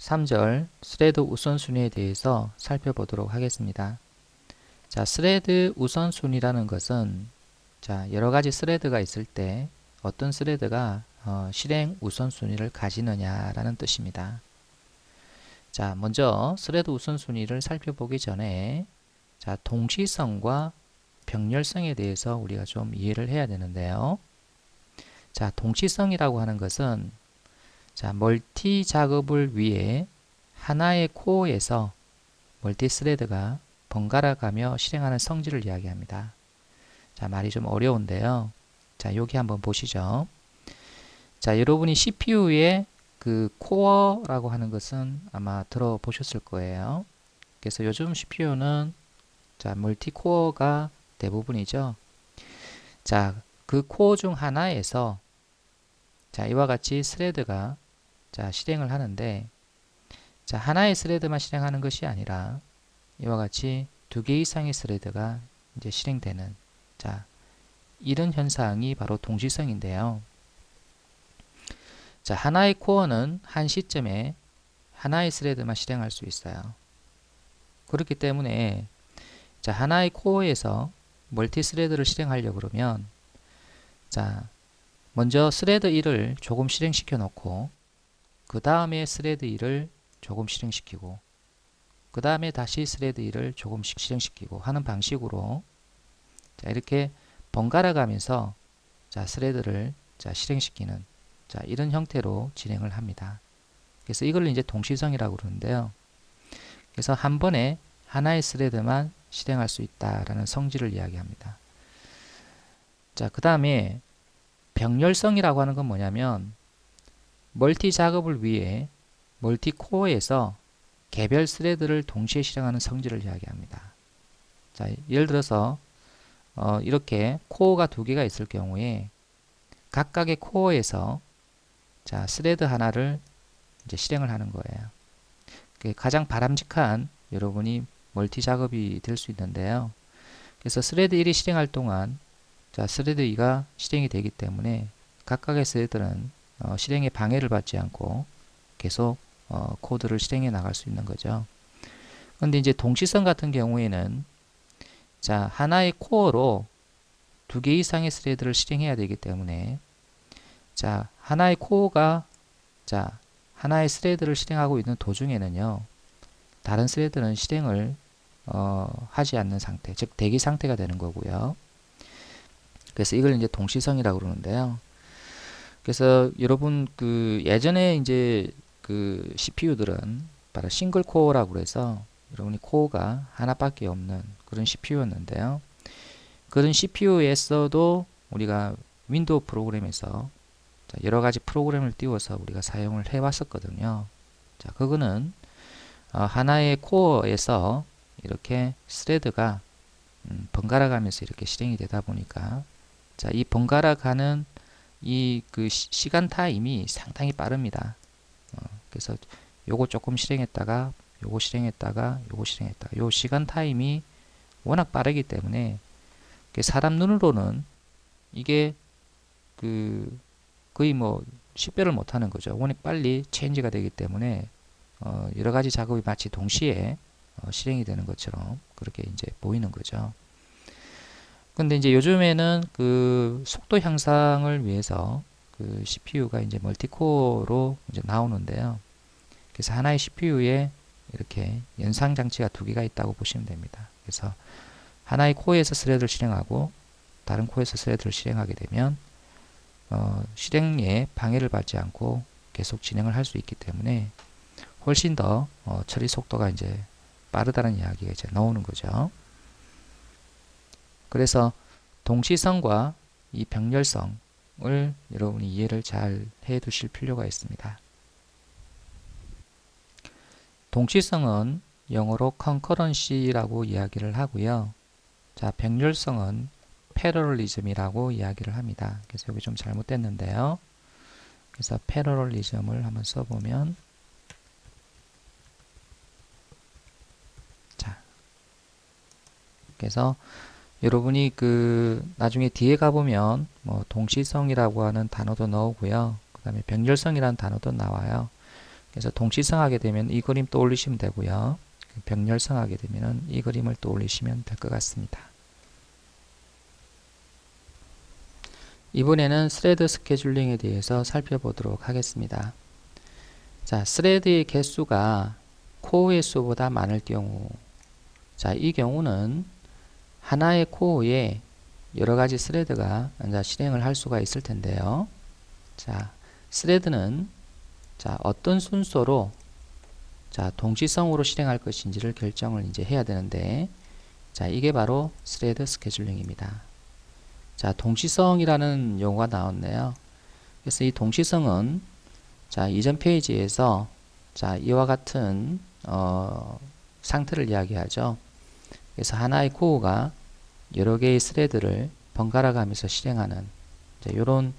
3절 스레드 우선순위에 대해서 살펴보도록 하겠습니다. 자, 스레드 우선순위라는 것은 자, 여러 가지 스레드가 있을 때 어떤 스레드가 실행 우선순위를 가지느냐라는 뜻입니다. 자, 먼저 스레드 우선순위를 살펴보기 전에 자, 동시성과 병렬성에 대해서 우리가 좀 이해를 해야 되는데요. 자, 동시성이라고 하는 것은 자, 멀티 작업을 위해 하나의 코어에서 멀티 스레드가 번갈아 가며 실행하는 성질을 이야기합니다. 자, 말이 좀 어려운데요. 자, 여기 한번 보시죠. 자, 여러분이 CPU의 그 코어라고 하는 것은 아마 들어보셨을 거예요. 그래서 요즘 CPU는 자, 멀티 코어가 대부분이죠. 자, 그 코어 중 하나에서 자, 이와 같이 스레드가 자, 실행을 하는데 자, 하나의 스레드만 실행하는 것이 아니라 이와 같이 두 개 이상의 스레드가 이제 실행되는 자, 이런 현상이 바로 동시성인데요. 자, 하나의 코어는 한 시점에 하나의 스레드만 실행할 수 있어요. 그렇기 때문에 자, 하나의 코어에서 멀티 스레드를 실행하려고 그러면 자, 먼저 스레드 1을 조금 실행시켜 놓고 그 다음에 스레드 2를 조금 실행시키고 그 다음에 다시 스레드 2를 조금씩 실행시키고 하는 방식으로 자, 이렇게 번갈아 가면서 자, 스레드를 자, 실행시키는 자, 이런 형태로 진행을 합니다. 그래서 이걸 이제 동시성이라고 그러는데요. 그래서 한 번에 하나의 스레드만 실행할 수 있다라는 성질을 이야기합니다. 자, 그 다음에 병렬성이라고 하는 건 뭐냐면 멀티 작업을 위해 멀티 코어에서 개별 스레드를 동시에 실행하는 성질을 이야기합니다. 자, 예를 들어서 이렇게 코어가 두 개가 있을 경우에 각각의 코어에서 자, 스레드 하나를 이제 실행을 하는 거예요. 그게 가장 바람직한 여러분이 멀티 작업이 될 수 있는데요. 그래서 스레드 1이 실행할 동안 자, 스레드 2가 실행이 되기 때문에 각각의 스레드는 실행에 방해를 받지 않고 계속 코드를 실행해 나갈 수 있는 거죠. 그런데 이제 동시성 같은 경우에는 자, 하나의 코어로 두 개 이상의 스레드를 실행해야 되기 때문에 자, 하나의 코어가 자, 하나의 스레드를 실행하고 있는 도중에는요. 다른 스레드는 실행을 하지 않는 상태, 즉 대기 상태가 되는 거고요. 그래서 이걸 이제 동시성이라고 그러는데요. 그래서 여러분 그 예전에 이제 그 CPU들은 바로 싱글 코어라고 해서 여러분이 코어가 하나밖에 없는 그런 CPU였는데요. 그런 CPU에서도 우리가 윈도우 프로그램에서 여러 가지 프로그램을 띄워서 우리가 사용을 해왔었거든요. 자, 그거는 하나의 코어에서 이렇게 스레드가 번갈아 가면서 이렇게 실행이 되다 보니까 자, 이 번갈아 가는 이 그 시간 타임이 상당히 빠릅니다. 그래서 요거 조금 실행했다가 요거 실행했다가 요거 실행했다가 요 시간 타임이 워낙 빠르기 때문에 사람 눈으로는 이게 그 거의 뭐 식별을 못하는 거죠. 워낙 빨리 체인지가 되기 때문에 여러 가지 작업이 마치 동시에 실행이 되는 것처럼 그렇게 이제 보이는 거죠. 근데 이제 요즘에는 그 속도 향상을 위해서 그 CPU가 이제 멀티코어로 이제 나오는데요. 그래서 하나의 CPU에 이렇게 연상 장치가 두 개가 있다고 보시면 됩니다. 그래서 하나의 코어에서 스레드를 실행하고 다른 코어에서 스레드를 실행하게 되면 실행에 방해를 받지 않고 계속 진행을 할 수 있기 때문에 훨씬 더 처리 속도가 이제 빠르다는 이야기가 이제 나오는 거죠. 그래서 동시성과 이 병렬성을 여러분이 이해를 잘 해 두실 필요가 있습니다. 동시성은 영어로 concurrency라고 이야기를 하고요. 자, 병렬성은 parallelism이라고 이야기를 합니다. 그래서 여기 좀 잘못됐는데요. 그래서 parallelism을 한번 써보면 자, 그래서 여러분이 그 나중에 뒤에 가보면 뭐 동시성이라고 하는 단어도 나오고요. 그 다음에 병렬성이라는 단어도 나와요. 그래서 동시성하게 되면 이 그림 떠올리시면 되고요. 병렬성하게 되면 이 그림을 떠올리시면 될 것 같습니다. 이번에는 스레드 스케줄링에 대해서 살펴보도록 하겠습니다. 자, 스레드의 개수가 코어의 수보다 많을 경우, 자, 이 경우는 하나의 코어에 여러 가지 스레드가 실행을 할 수가 있을 텐데요. 자, 스레드는 자, 어떤 순서로 자, 동시성으로 실행할 것인지를 결정을 이제 해야 되는데, 자, 이게 바로 스레드 스케줄링입니다. 자, 동시성이라는 용어가 나왔네요. 그래서 이 동시성은 자, 이전 페이지에서 자, 이와 같은 상태를 이야기하죠. 그래서 하나의 코어가 여러 개의 스레드를 번갈아 가면서 실행하는 이런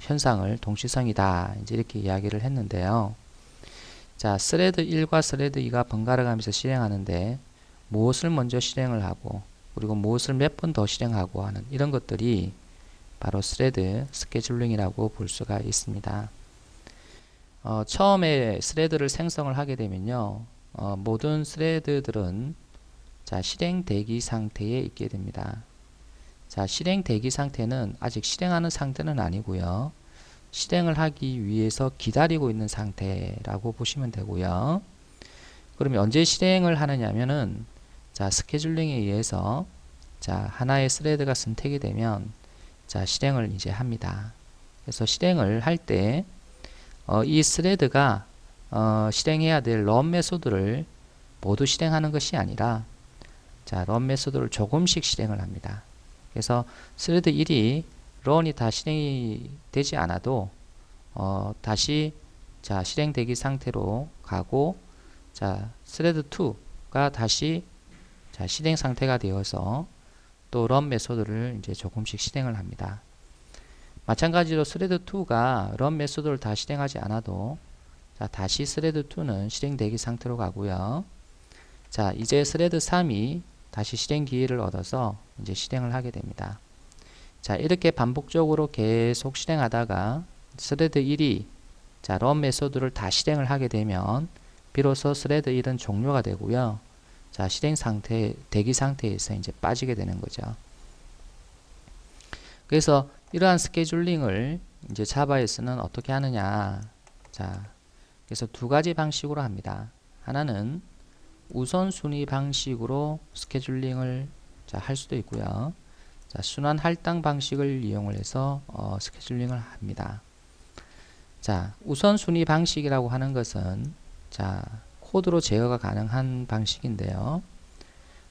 현상을 동시성이다 이제 이렇게 이야기를 했는데요. 자, 스레드 1과 스레드 2가 번갈아 가면서 실행하는데 무엇을 먼저 실행을 하고 그리고 무엇을 몇 번 더 실행하고 하는 이런 것들이 바로 스레드 스케줄링이라고 볼 수가 있습니다. 처음에 스레드를 생성을 하게 되면요, 모든 스레드들은 자, 실행 대기 상태에 있게 됩니다. 자, 실행 대기 상태는 아직 실행하는 상태는 아니고요. 실행을 하기 위해서 기다리고 있는 상태라고 보시면 되고요. 그러면 언제 실행을 하느냐면은 자, 스케줄링에 의해서 자, 하나의 스레드가 선택이 되면 자, 실행을 이제 합니다. 그래서 실행을 할 때 이 스레드가 실행해야 될 런 메소드를 모두 실행하는 것이 아니라 자, 런 메소드를 조금씩 실행을 합니다. 그래서 스레드 1이 런이 다 실행이 되지 않아도 다시 자, 실행 대기 상태로 가고 자, 스레드 2가 다시 자, 실행 상태가 되어서 또 런 메소드를 이제 조금씩 실행을 합니다. 마찬가지로 스레드 2가 런 메소드를 다 실행하지 않아도 자, 다시 스레드 2는 실행 대기 상태로 가고요. 자, 이제 스레드 3이 다시 실행 기회를 얻어서 이제 실행을 하게 됩니다. 자, 이렇게 반복적으로 계속 실행하다가 스레드 1이 자, 런 메소드를 다 실행을 하게 되면 비로소 스레드 1은 종료가 되고요. 자, 실행 상태, 대기 상태에서 이제 빠지게 되는 거죠. 그래서 이러한 스케줄링을 이제 자바에서는 어떻게 하느냐. 자, 그래서 두 가지 방식으로 합니다. 하나는 우선순위 방식으로 스케줄링을 자, 할 수도 있고요. 자, 순환 할당 방식을 이용을 해서 스케줄링을 합니다. 자, 우선순위 방식이라고 하는 것은 자, 코드로 제어가 가능한 방식인데요.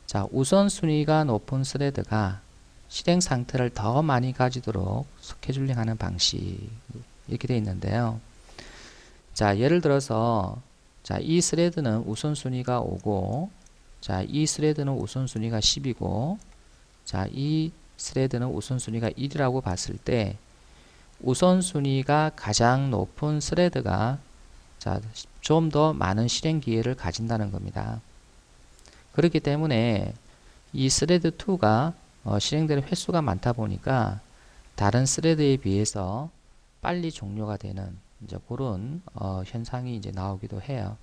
자, 우선순위가 높은 스레드가 실행 상태를 더 많이 가지도록 스케줄링 하는 방식 이렇게 되어 있는데요. 자, 예를 들어서 자, 이 스레드는 우선순위가 5고 자, 이 스레드는 우선순위가 10이고 자, 이 스레드는 우선순위가 1이라고 봤을 때 우선순위가 가장 높은 스레드가 자, 좀 더 많은 실행 기회를 가진다는 겁니다. 그렇기 때문에 이 스레드 2가 실행되는 횟수가 많다 보니까 다른 스레드에 비해서 빨리 종료가 되는 이제 그런 현상이 이제 나오기도 해요.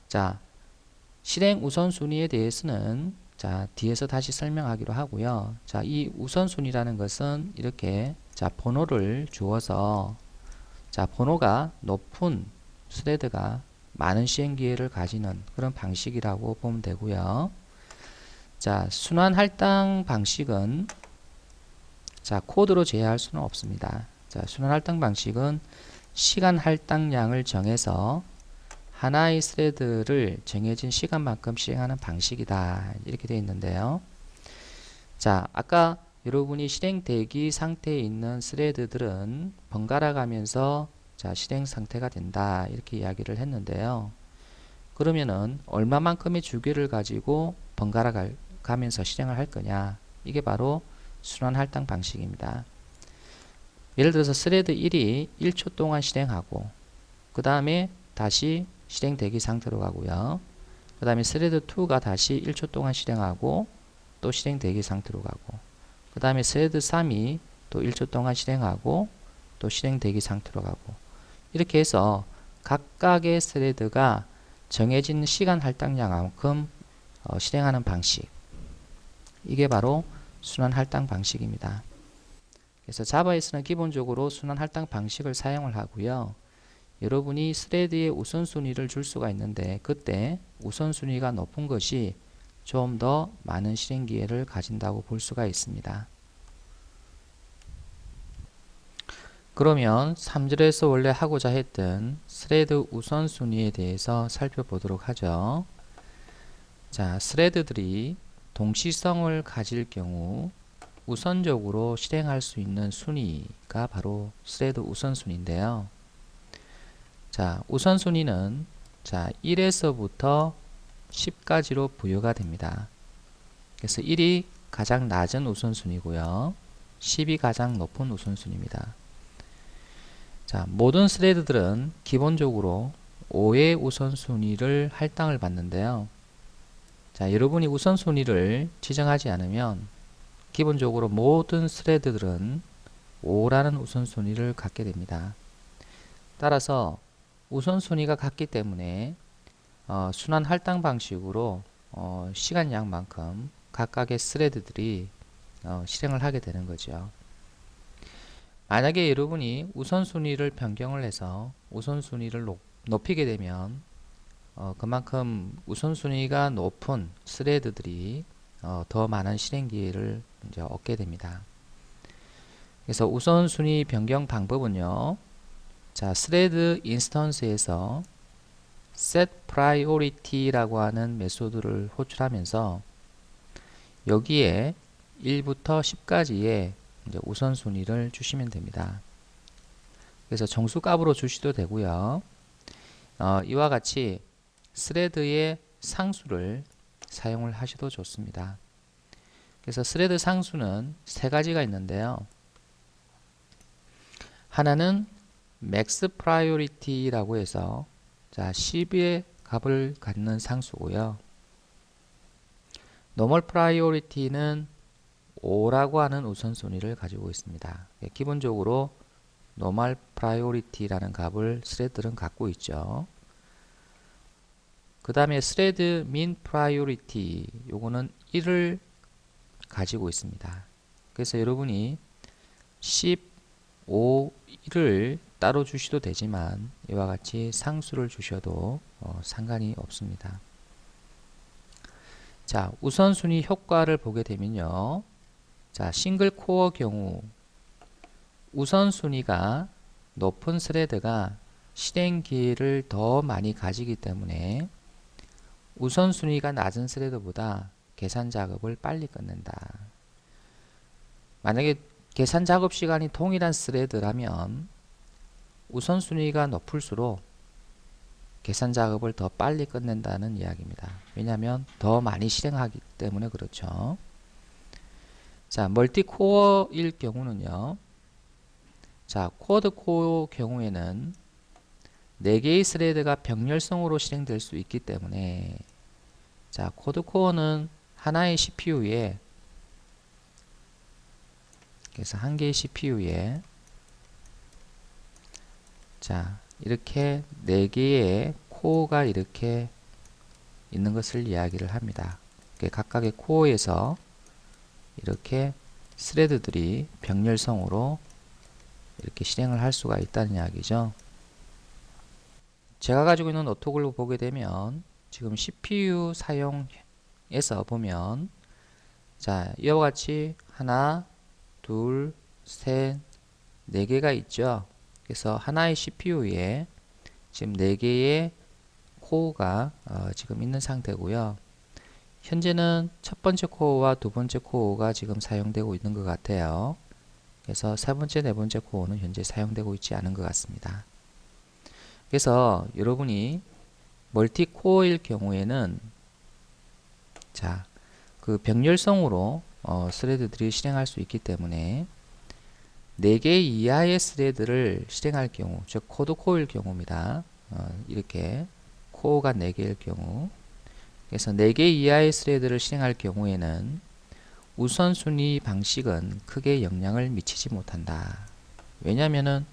자, 실행 우선순위에 대해서는 자, 뒤에서 다시 설명하기로 하고요. 자, 이 우선순위라는 것은 이렇게 자, 번호를 주어서 자, 번호가 높은 스레드가 많은 시행 기회를 가지는 그런 방식이라고 보면 되고요. 자, 순환 할당 방식은 자, 코드로 제어할 수는 없습니다. 자, 순환 할당 방식은 시간 할당량을 정해서 하나의 스레드를 정해진 시간만큼 실행하는 방식이다. 이렇게 되어 있는데요. 자, 아까 여러분이 실행 대기 상태에 있는 스레드들은 번갈아 가면서 자, 실행 상태가 된다. 이렇게 이야기를 했는데요. 그러면은 얼마만큼의 주기를 가지고 번갈아 가면서 실행을 할 거냐. 이게 바로 순환 할당 방식입니다. 예를 들어서 스레드 1이 1초 동안 실행하고 그 다음에 다시 실행 대기 상태로 가고요. 그 다음에 스레드 2가 다시 1초 동안 실행하고 또 실행 대기 상태로 가고 그 다음에 스레드 3이 또 1초 동안 실행하고 또 실행 대기 상태로 가고 이렇게 해서 각각의 스레드가 정해진 시간 할당량만큼 실행하는 방식, 이게 바로 순환 할당 방식입니다. 그래서 자바에서는 기본적으로 순환 할당 방식을 사용을 하고요. 여러분이 스레드의 우선순위를 줄 수가 있는데 그때 우선순위가 높은 것이 좀 더 많은 실행 기회를 가진다고 볼 수가 있습니다. 그러면 3절에서 원래 하고자 했던 스레드 우선순위에 대해서 살펴보도록 하죠. 자, 스레드들이 동시성을 가질 경우 우선적으로 실행할 수 있는 순위가 바로 스레드 우선순위인데요. 자, 우선순위는 자, 1에서부터 10까지로 부여가 됩니다. 그래서 1이 가장 낮은 우선순위고요. 10이 가장 높은 우선순위입니다. 자, 모든 스레드들은 기본적으로 5의 우선순위를 할당을 받는데요. 자, 여러분이 우선순위를 지정하지 않으면 기본적으로 모든 스레드들은 5라는 우선순위를 갖게 됩니다. 따라서 우선순위가 같기 때문에 순환 할당 방식으로 시간량만큼 각각의 스레드들이 실행을 하게 되는 거죠. 만약에 여러분이 우선순위를 변경을 해서 우선순위를 높이게 되면 그만큼 우선순위가 높은 스레드들이 더 많은 실행 기회를 이제 얻게 됩니다. 그래서 우선순위 변경 방법은요. 자, 스레드 인스턴스에서 set priority라고 하는 메소드를 호출하면서 여기에 1부터 10까지의 이제 우선순위를 주시면 됩니다. 그래서 정수값으로 주시도 되고요. 이와 같이 스레드의 상수를 사용을 하셔도 좋습니다. 그래서 스레드 상수는 세 가지가 있는데요. 하나는 맥스 프라이오리티라고 해서 자, 10의 값을 갖는 상수고요. 노멀 프라이오리티는 5라고 하는 우선순위를 가지고 있습니다. 기본적으로 노멀 프라이오리티라는 값을 스레드들은 갖고 있죠. 그 다음에 스레드 민 프라이오리티, 요거는 1을 가지고 있습니다. 그래서 여러분이 10, 5, 1을 따로 주셔도 되지만 이와 같이 상수를 주셔도 상관이 없습니다. 자, 우선순위 효과를 보게 되면요. 자, 싱글 코어 경우 우선순위가 높은 스레드가 실행 기회를 더 많이 가지기 때문에 우선순위가 낮은 스레드보다 계산 작업을 빨리 끝낸다. 만약에 계산 작업 시간이 동일한 스레드라면 우선순위가 높을수록 계산 작업을 더 빨리 끝낸다는 이야기입니다. 왜냐하면 더 많이 실행하기 때문에 그렇죠. 자, 멀티코어일 경우는요. 자, 쿼드코어 경우에는 4개의 스레드가 병렬성으로 실행될 수 있기 때문에 자, 쿼드코어는 하나의 CPU에 그래서 한 개의 CPU에 자, 이렇게 4개의 코어가 이렇게 있는 것을 이야기를 합니다. 각각의 코어에서 이렇게 스레드들이 병렬성으로 이렇게 실행을 할 수가 있다는 이야기죠. 제가 가지고 있는 노트북을 보게 되면 지금 CPU 사용에서 보면 자, 이와 같이 하나, 둘, 셋, 4개가 있죠. 그래서 하나의 CPU에 지금 4개의 코어가 지금 있는 상태고요. 현재는 첫 번째 코어와 두 번째 코어가 지금 사용되고 있는 것 같아요. 그래서 세 번째, 네 번째 코어는 현재 사용되고 있지 않은 것 같습니다. 그래서 여러분이 멀티 코어일 경우에는 자, 그 병렬성으로 스레드들이 실행할 수 있기 때문에 4개 이하의 스레드를 실행할 경우, 즉 코드 코어일 경우입니다. 이렇게 코어가 4개일 경우, 그래서 4개 이하의 스레드를 실행할 경우에는 우선순위 방식은 크게 영향을 미치지 못한다. 왜냐하면은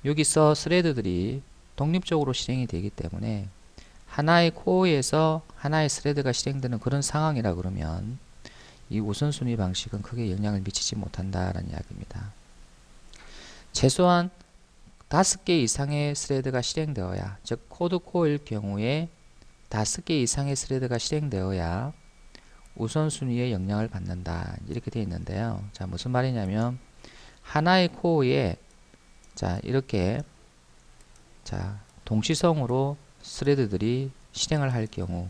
여기서 스레드들이 독립적으로 실행이 되기 때문에 하나의 코어에서 하나의 스레드가 실행되는 그런 상황이라 그러면 이 우선순위 방식은 크게 영향을 미치지 못한다라는 이야기입니다. 최소한 5개 이상의 스레드가 실행되어야, 즉 코드 코어일 경우에 5개 이상의 스레드가 실행되어야 우선순위에 영향을 받는다, 이렇게 되어 있는데요. 자, 무슨 말이냐면 하나의 코어에 자 이렇게 자 동시성으로 스레드들이 실행을 할 경우,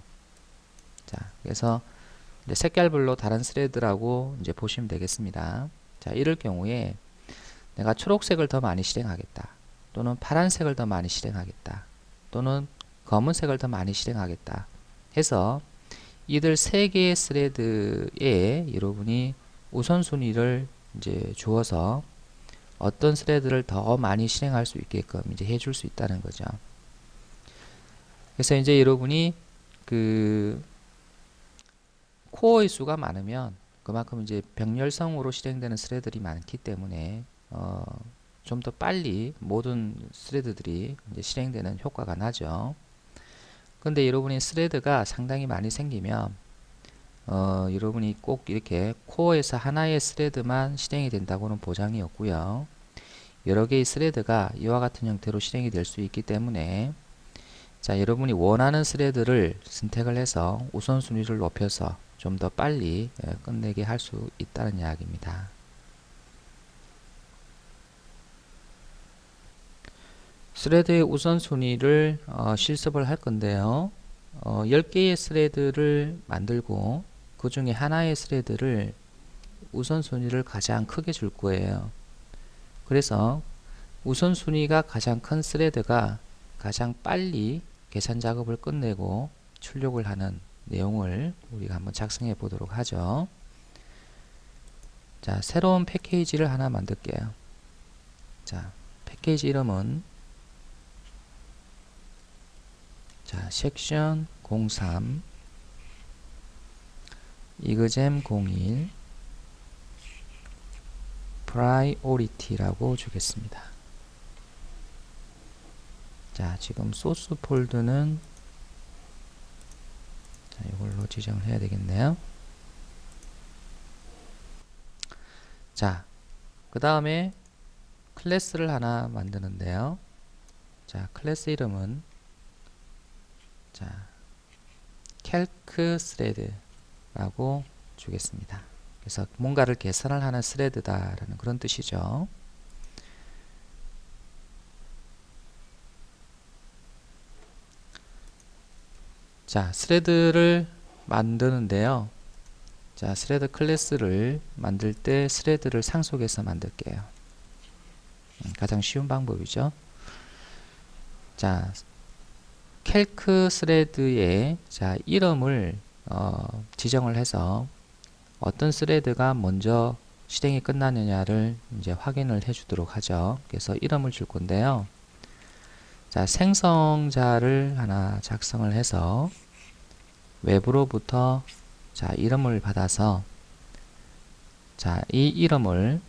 자 그래서 이제 색깔별로 다른 스레드라고 이제 보시면 되겠습니다. 자, 이럴 경우에 내가 초록색을 더 많이 실행하겠다, 또는 파란색을 더 많이 실행하겠다, 또는 검은색을 더 많이 실행하겠다 해서 이들 3개의 스레드에 여러분이 우선순위를 이제 주어서 어떤 스레드를 더 많이 실행할 수 있게끔 이제 해줄 수 있다는 거죠. 그래서 이제 여러분이 그 코어의 수가 많으면 그만큼 이제 병렬성으로 실행되는 스레드들이 많기 때문에 좀 더 빨리 모든 스레드들이 이제 실행되는 효과가 나죠. 근데 여러분이 스레드가 상당히 많이 생기면 여러분이 꼭 이렇게 코어에서 하나의 스레드만 실행이 된다고는 보장이 없고요. 여러 개의 스레드가 이와 같은 형태로 실행이 될 수 있기 때문에 자, 여러분이 원하는 스레드를 선택을 해서 우선순위를 높여서 좀 더 빨리 끝내게 할 수 있다는 이야기입니다. 스레드의 우선순위를 실습을 할 건데요. 10개의 스레드를 만들고 그 중에 하나의 스레드를 우선순위를 가장 크게 줄 거예요. 그래서 우선순위가 가장 큰 스레드가 가장 빨리 계산 작업을 끝내고 출력을 하는 내용을 우리가 한번 작성해 보도록 하죠. 자, 새로운 패키지를 하나 만들게요. 자, 패키지 이름은 자, 섹션 03 이그잼 01 프라이오리티라고 주겠습니다. 자, 지금 소스 폴드는 자, 이걸로 지정을 해야 되겠네요. 자, 그 다음에 클래스를 하나 만드는데요. 자, 클래스 이름은 자, calc thread라고 주겠습니다. 그래서 뭔가를 계산을 하는 스레드다라는 그런 뜻이죠. 자, 스레드를 만드는데요. 자, 스레드 클래스를 만들 때 스레드를 상속해서 만들게요. 가장 쉬운 방법이죠. 자, calc thread의 자, 이름을 지정을 해서 어떤 스레드가 먼저 실행이 끝나느냐를 이제 확인을 해 주도록 하죠. 그래서 이름을 줄 건데요. 자, 생성자를 하나 작성을 해서 외부로부터 자, 이름을 받아서 자, 이 이름을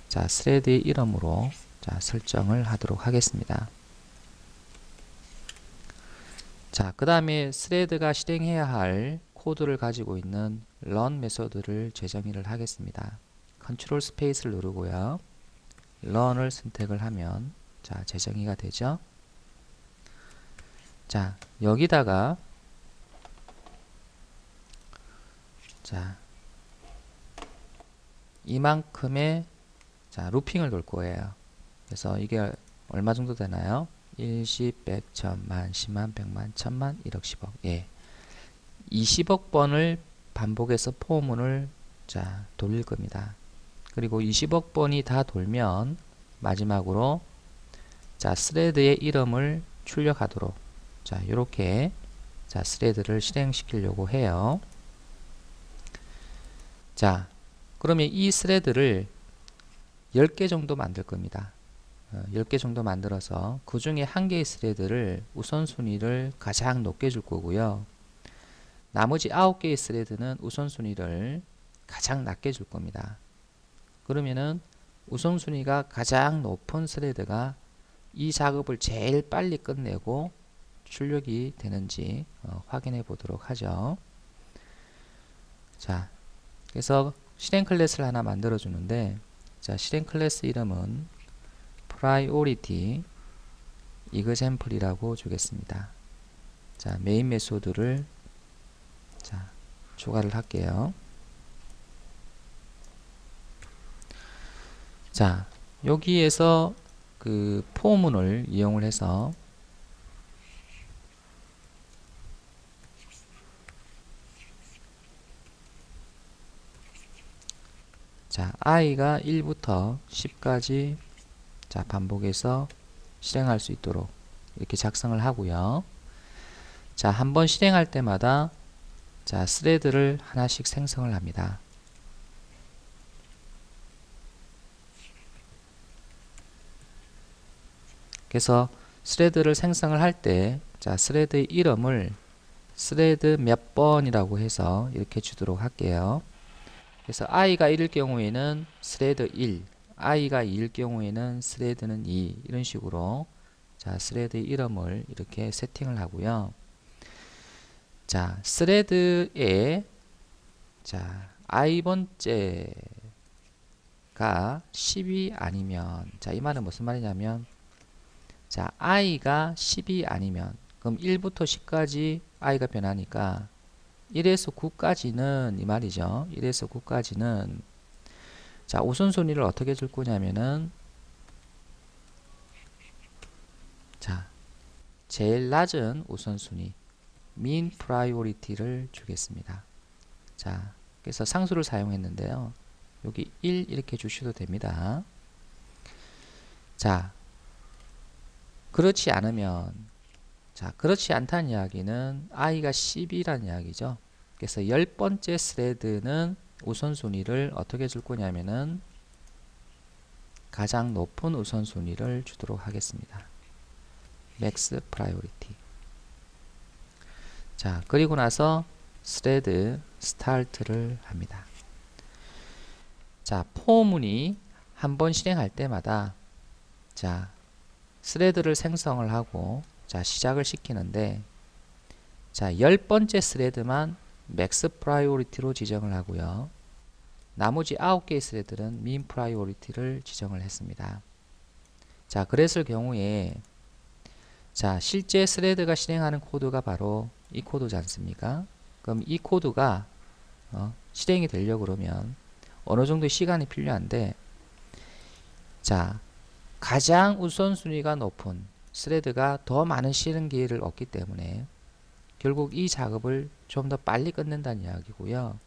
자, 스레드의 이름으로 자, 설정을 하도록 하겠습니다. 자, 그 다음에 스레드가 실행해야 할 코드를 가지고 있는 run 메소드를 재정의를 하겠습니다. 컨트롤 스페이스를 누르고요. run을 선택을 하면 자, 재정의가 되죠. 자, 여기다가 자, 이만큼의 자, 루핑을 돌 거예요. 그래서 이게 얼마 정도 되나요? 1, 10, 100, 1000만, 10만, 100만, 1000만, 1억, 10억. 예. 20억 번을 반복해서 포문을 자, 돌릴 겁니다. 그리고 20억 번이 다 돌면 마지막으로 자, 스레드의 이름을 출력하도록 자, 이렇게 자, 스레드를 실행시키려고 해요. 자, 그러면 이 스레드를 10개 정도 만들 겁니다. 10개 정도 만들어서 그 중에 한 개의 스레드를 우선순위를 가장 높게 줄 거고요. 나머지 9개의 스레드는 우선순위를 가장 낮게 줄 겁니다. 그러면은 우선순위가 가장 높은 스레드가 이 작업을 제일 빨리 끝내고 출력이 되는지 확인해 보도록 하죠. 자, 그래서 실행 클래스를 하나 만들어 주는데, 자, 실행 클래스 이름은 priority example이라고 주겠습니다. 자, 메인 메소드를 자, 추가를 할게요. 자, 여기에서 그 포문을 이용을 해서 자, i가 1부터 10까지 자, 반복해서 실행할 수 있도록 이렇게 작성을 하고요. 자, 한번 실행할 때마다 자, 스레드를 하나씩 생성을 합니다. 그래서 스레드를 생성을 할 때 자, 스레드의 이름을 스레드 몇 번이라고 해서 이렇게 주도록 할게요. 그래서 i가 1일 경우에는 스레드 1, i가 2일 경우에는 스레드는 2, 이런 식으로 자, 스레드의 이름을 이렇게 세팅을 하고요. 자, 스레드에 자, i번째가 10이 아니면, 자, 이 말은 무슨 말이냐면, 자, i가 10이 아니면, 그럼 1부터 10까지 i가 변하니까 1에서 9까지는 이 말이죠. 1에서 9까지는 자, 우선순위를 어떻게 줄 거냐면은 자, 제일 낮은 우선순위 mean priority를 주겠습니다. 자, 그래서 상수를 사용했는데요. 여기 1 이렇게 주셔도 됩니다. 자, 그렇지 않으면, 자, 그렇지 않다는 이야기는 i가 10이라는 이야기죠. 그래서 10번째 스레드는 우선순위를 어떻게 줄 거냐면은 가장 높은 우선순위를 주도록 하겠습니다. max priority. 자, 그리고 나서 스레드 스타트를 합니다. 자, 포문이 한번 실행할 때마다 자, 스레드를 생성을 하고 자, 시작을 시키는데 자, 10번째 스레드만 맥스 프라이오리티로 지정을 하고요. 나머지 9개의 스레드는 민 프라이오리티를 지정을 했습니다. 자, 그랬을 경우에 자, 실제 스레드가 실행하는 코드가 바로 이 코드지 않습니까? 그럼 이 코드가 실행이 되려고 그러면 어느 정도 시간이 필요한데 자, 가장 우선순위가 높은 스레드가 더 많은 실행 기회를 얻기 때문에 결국 이 작업을 좀 더 빨리 끝낸다는 이야기고요.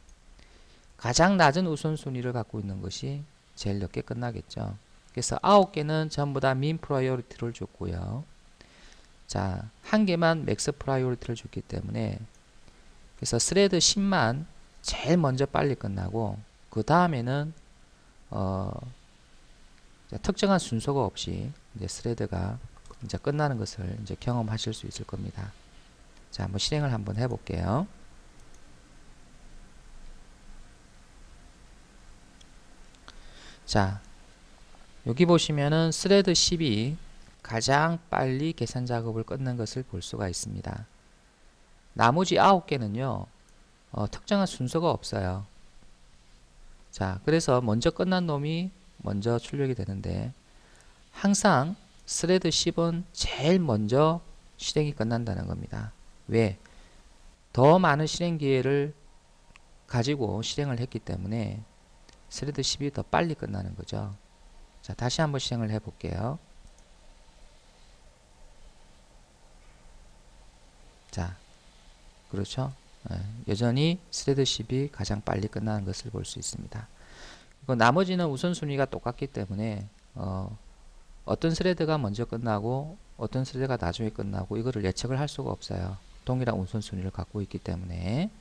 가장 낮은 우선순위를 갖고 있는 것이 제일 늦게 끝나겠죠. 그래서 9개는 전부 다 민 프라이오리티를 줬고요. 자, 한 개만 맥스 프라이오리티를 줬기 때문에 그래서 스레드 10만 제일 먼저 빨리 끝나고 그 다음에는 특정한 순서가 없이 이제 스레드가 이제 끝나는 것을 이제 경험하실 수 있을 겁니다. 자, 한번 실행을 한번 해볼게요. 자, 여기 보시면은 스레드 10이 가장 빨리 계산 작업을 끝낸 것을 볼 수가 있습니다. 나머지 9개는요, 특정한 순서가 없어요. 자, 그래서 먼저 끝난 놈이 먼저 출력이 되는데, 항상 스레드 10은 제일 먼저 실행이 끝난다는 겁니다. 왜? 더 많은 실행 기회를 가지고 실행을 했기 때문에 스레드 10이 더 빨리 끝나는 거죠. 자, 다시 한번 실행을 해 볼게요. 자, 그렇죠? 여전히 스레드 10이 가장 빨리 끝나는 것을 볼 수 있습니다. 이거 나머지는 우선순위가 똑같기 때문에 어떤 스레드가 먼저 끝나고 어떤 스레드가 나중에 끝나고 이거를 예측을 할 수가 없어요. 동일한 우선순위를 갖고 있기 때문에.